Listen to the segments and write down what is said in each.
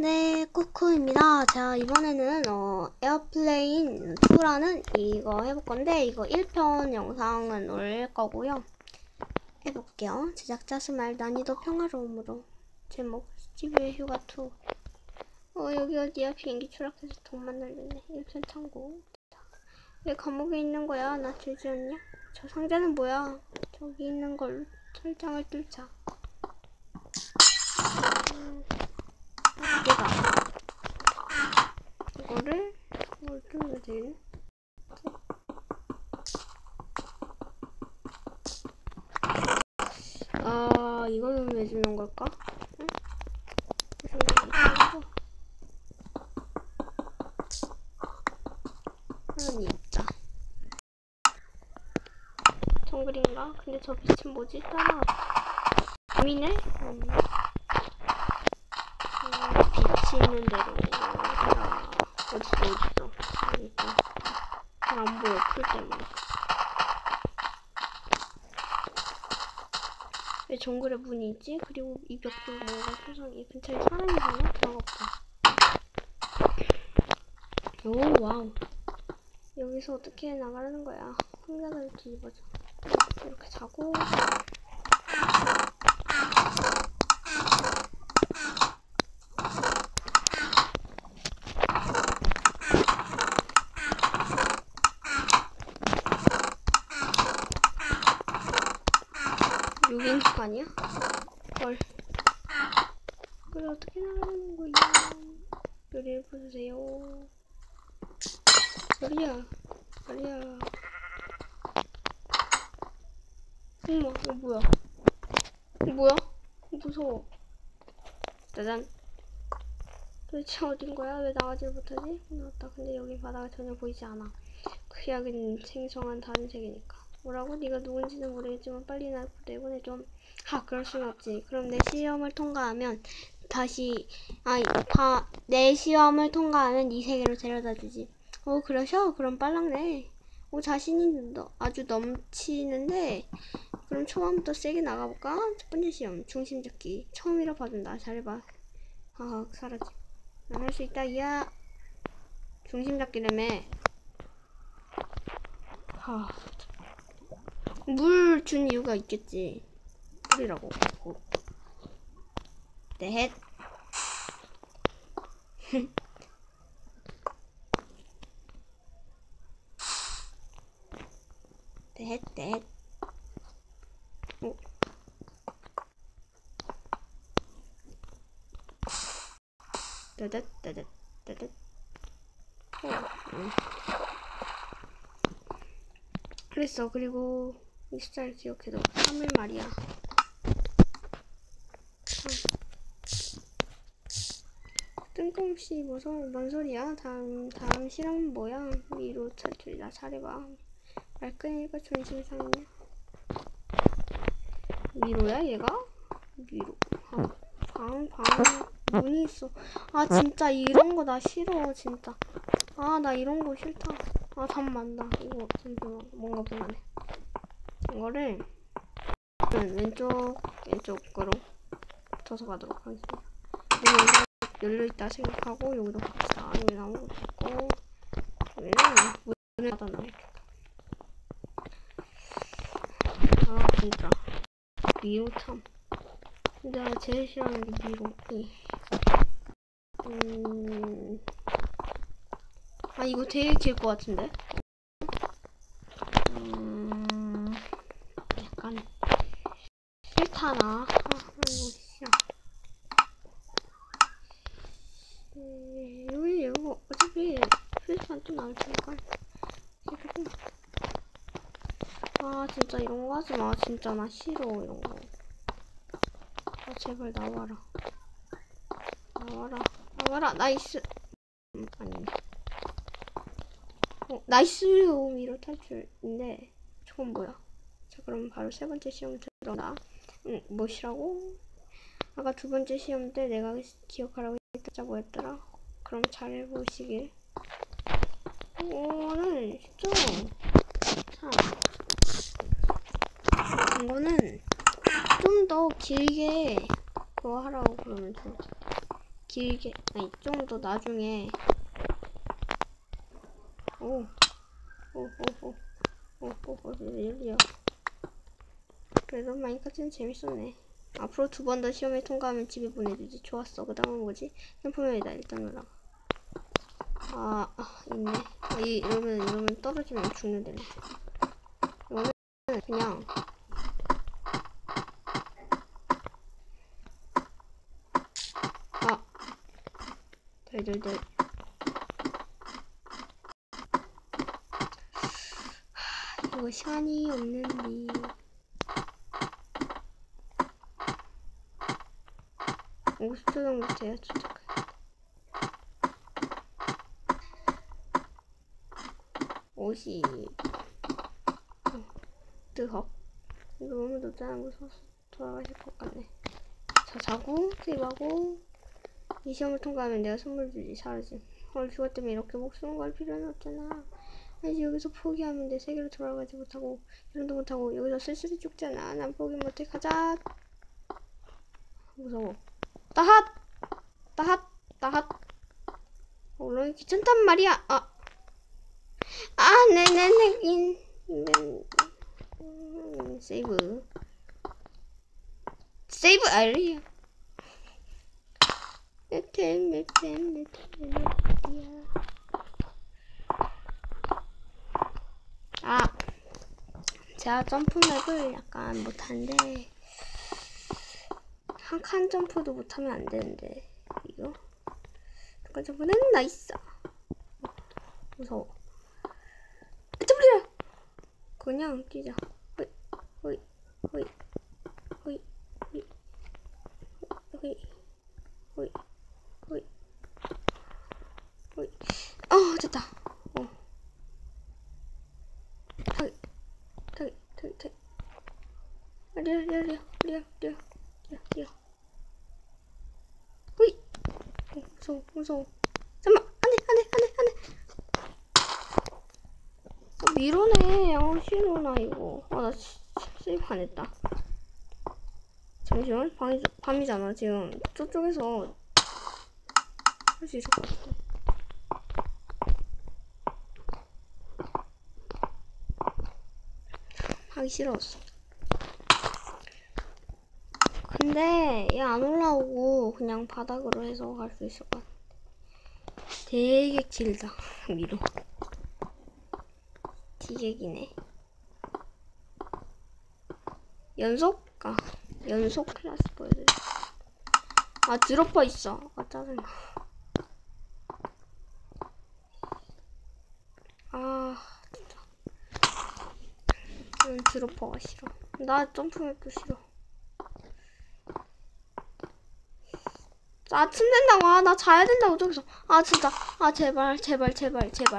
네, 꾸꾸입니다. 자, 이번에는 에어플레인 2라는 이거 해볼 건데, 이거 1편 영상은 올릴 거고요. 해볼게요. 제작자 스마일 난이도 평화로움으로. 제목 스티브의 휴가 2. 여기 어디야? 비행기 추락해서 돈 만날렸네. 1편 참고. 왜 감옥에 있는 거야? 나 죄지 않냐? 저 상자는 뭐야? 저기 있는 걸 철장을 뚫자. 내가 이거를 뭘 뚫으면 되겠네. 이거는 왜 주는 걸까? 응? 하나는 입자. 정글인가? 근데 저 빛은 뭐지? 따라 재미네? 빛이 있는 대로 따라. 어딨어? 잘 안 보여, 풀 때문에. 왜 정글에 문이 있지? 그리고 이 벽돌 뭔가 세상에 근처에 사람이 있나? 들어가보자. 오, 와우. 여기서 어떻게 나가라는 거야? 상자를 뒤집어줘. 이렇게 자고. 여기 있는 거 아니야? 헐. 그래, 어떻게 나가라는 거야? 요리를 부수세요. 요리야. 어머, 이거 뭐야? 무서워. 짜잔. 도대체 어딘 거야? 왜 나가지를 못하지? 나왔다. 근데 여기 바다가 전혀 보이지 않아. 그 약은 생성한 다른 세계니까. 뭐라고? 네가 누군지는 모르겠지만 빨리 날 내보내줘. 그럴 순 없지. 그럼 내 시험을 통과하면 내 시험을 통과하면 이 세계로 데려다 주지. 그러셔? 그럼 빨랑네. 자신이 아주 넘치는데. 그럼 초반부터 세게 나가볼까? 첫 번째 시험, 중심 잡기. 처음이라 봐준다. 잘해봐. 사라지. 난 할 수 있다. 야, 중심 잡기라며. 물 준 이유가 있겠지. 물이라고. 넷. 넷. 따뜻. 그랬어. 그리고 이 숫자를 기억해둬. 3일 말이야. 뜬금없이 뭔 소리야? 다음 실험은 뭐야? 위로 탈출이다. 잘해봐. 말끈이가 존심 상이냐? 위로야 얘가? 위로. 방 문이 있어. 진짜 이런 거 나 싫어 진짜. 나 이런 거 싫다. 잠만 나 이거 잠시만 뭔가 불안해. 이거를 왼쪽으로 붙어서 가도록 하겠습니다. 문이 열려있다 생각하고 여기도 갑시다. 여기 나무도 있고 여기는 문을 닫아놔야겠다. 진짜 미로 참. 내가 제일 싫어하는 게 미로. 이거 되게 길 것 같은데? 약간 싫다나. 이거 싫어. 이거 어차피 휴대폰 또 나올 테니까. 진짜 이런 거 하지 마. 진짜 나 싫어 이런 거. 제발 나와라. 나이스. 아니네. 나이스. 위로 탈출인데 저건 뭐야? 자, 그럼 바로 세 번째 시험 들어가. 뭐시라고? 아까 두 번째 시험 때 내가 기억하라고 했자 뭐였더라? 그럼 잘해보시길. 이거는 쉽죠? 참. 이거는 좀 더 길게 그거 하라고 그러면 좋지. 길게, 아니 좀 더 나중에. 여기요. 그래도 마인크래프트는 재밌었네. 앞으로 2번 더 시험에 통과하면 집에 보내주지. 좋았어. 그 다음은 뭐지? 캠프명이다. 일단 올라가. 있네. 이러면 떨어지면 죽는데. 이거는 그냥 덜덜덜. 이거 시간이 없는데. 50초 정도 돼야 도착해. 50. 뜨헉. 이거 너무 늦다는 거 써서 돌아가실 것 같네. 자, 자고, 세이브하고. 이 시험을 통과하면 내가 선물 주지. 사라짐. 헐, 죽었다면 이렇게 목숨 걸 필요는 없잖아. 아니지, 여기서 포기하면 내 세계로 돌아가지 못하고, 이런도 못하고, 여기서 쓸쓸히 죽잖아. 난 포기 못해. 가자. 무서워. 따핫. 물론 귀찮단 말이야. 네네네. 세이브 알리야. 메템. 제가 점프맵을 약간 못하는데, 한 칸 점프도 못하면 안 되는데, 이거 한 칸 점프는 나이스. 무서워. 점프야. 그냥 뛰자. 호이. 됐다. 타기. 리얼. 호이. 무서워. 잠깐만. 안돼. 미로네. 싫어나 이거. 나 세이브 안 했다. 잠시만. 밤이잖아. 지금 저쪽에서 할 수 있을 것 같아. 하기 싫었어. 근데 얘 안 올라오고 그냥 바닥으로 해서 갈 수 있을 것 같아. 되게 길다. 미로. 디객이네. 연속 클래스 보여드려. 드로퍼 있어. 짜증나. 진짜. 드로퍼가 싫어. 나 점프맵도 싫어. 아침 된다고. 나 자야 된다고 저기서. 진짜. 제발.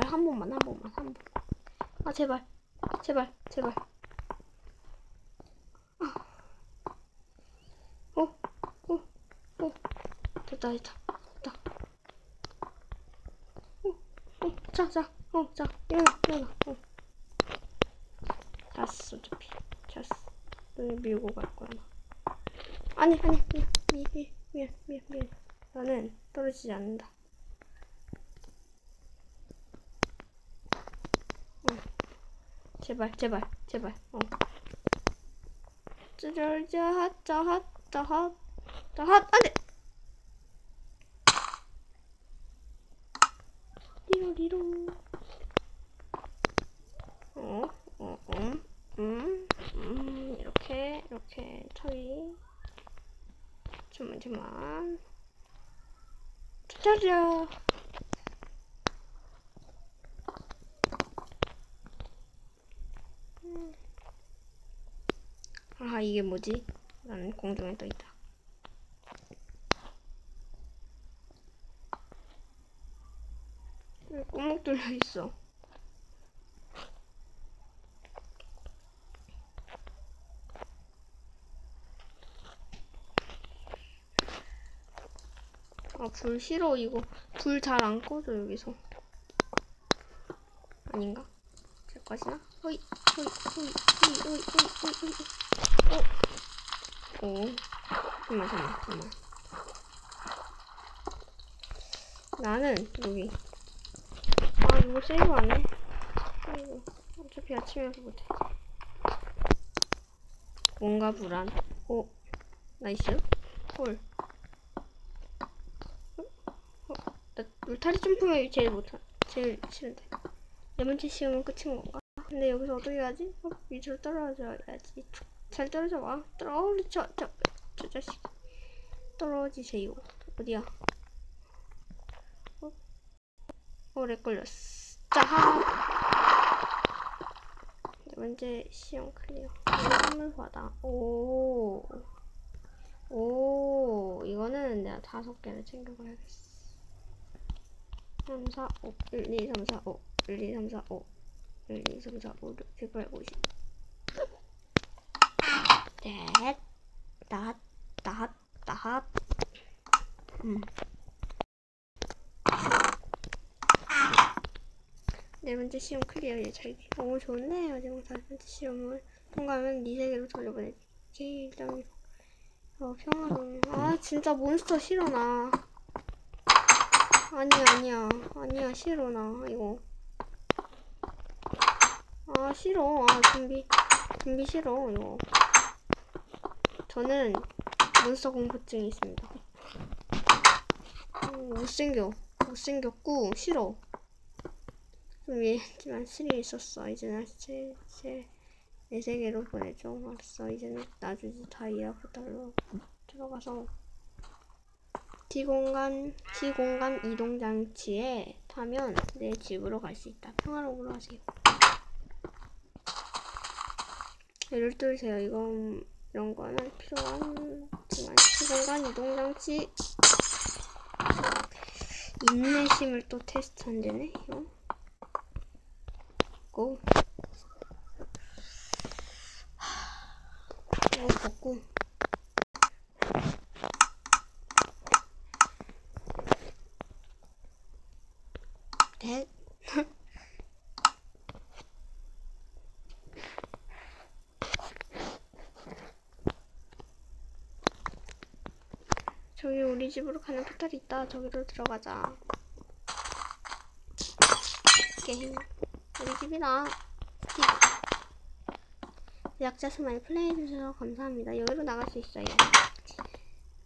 한 번만. 제발. 됐다. 자. 일어나. 잤어, 어차피. 잤어. 너 밀고 갈 거야, 나. 아니. 미안. 나는 떨어지지 않는다. 제발. 안 돼! 리로. 이렇게 처리. 잠만. 짜자. 이게 뭐지? 나는 공중에 떠 있다. 왜 구멍 뚫려 있어? 불 싫어. 이거 불 잘 안 꺼져 여기서. 아닌가? 될 것이나? 호이. 잠깐만. 나는 여기. 아, 이거 세이브 안 해? 아이고, 어차피 아침이어서 못해. 뭔가 불안. 오, 나이스. 홀. 나 울타리 점프가 제일 싫은데. 네 번째 시험은 끝인 건가? 근데 여기서 어떻게 하지? 밑으로 떨어져야지. 잘 떨어져 와. 저 자식. 떨어지세요. 어디야? 렉 걸렸어. 자, 네 번째 시험 클리어. 선물 받아. 오, 이거는 내가 5개를 챙겨가야겠어. 3, 4, 5, 1, 2, 3, 4, 5, 1, 2, 3, 4, 5, 1, 2, 3, 4, 5, 6, 7, 8, 50. 넷, 다섯. 네 번째 시험 클리어 예찰기. 오, 좋네. 마지막 4번째 시험을 통과하면 네 세계로 돌려보내지. 일단 평화로운. 아, 진짜 몬스터 싫어 나. 아니야 싫어 나 이거. 아, 싫어. 아, 좀비 싫어 이거. 저는 몬스터 공포증이 있습니다. 못생겼고 싫어. 좀 얘지만 스릴 있었어. 이제는 내 세계로 보내줘. 알았어. 이제는 놔주지. 다이아고 달러 들어가서 T공간 이동 장치에 타면 내 집으로 갈 수 있다. 평화로움으로 하세요. 예를 들으세요. 이런 거는 필요한 T공간 이동 장치. 인내심을 또 테스트 안 되네. 이거 고. 이거 벗고. 넷. 저기 우리 집으로 가는 포탈이 있다. 저기로 들어가자. 게임. 우리 집이다. 스티브. 제작자 수 많이 플레이해주셔서 감사합니다. 여기로 나갈 수 있어요.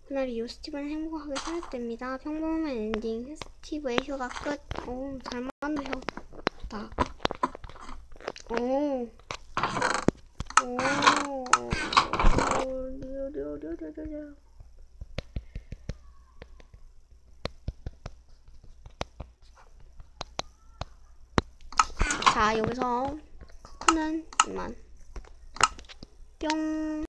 그날 이후 스티브는 행복하게 살았답니다. 평범한 엔딩. 스티브의 휴가 끝. 오, 잘 만드셨다. 오. 자, 여기서 코코는 이만. 뿅.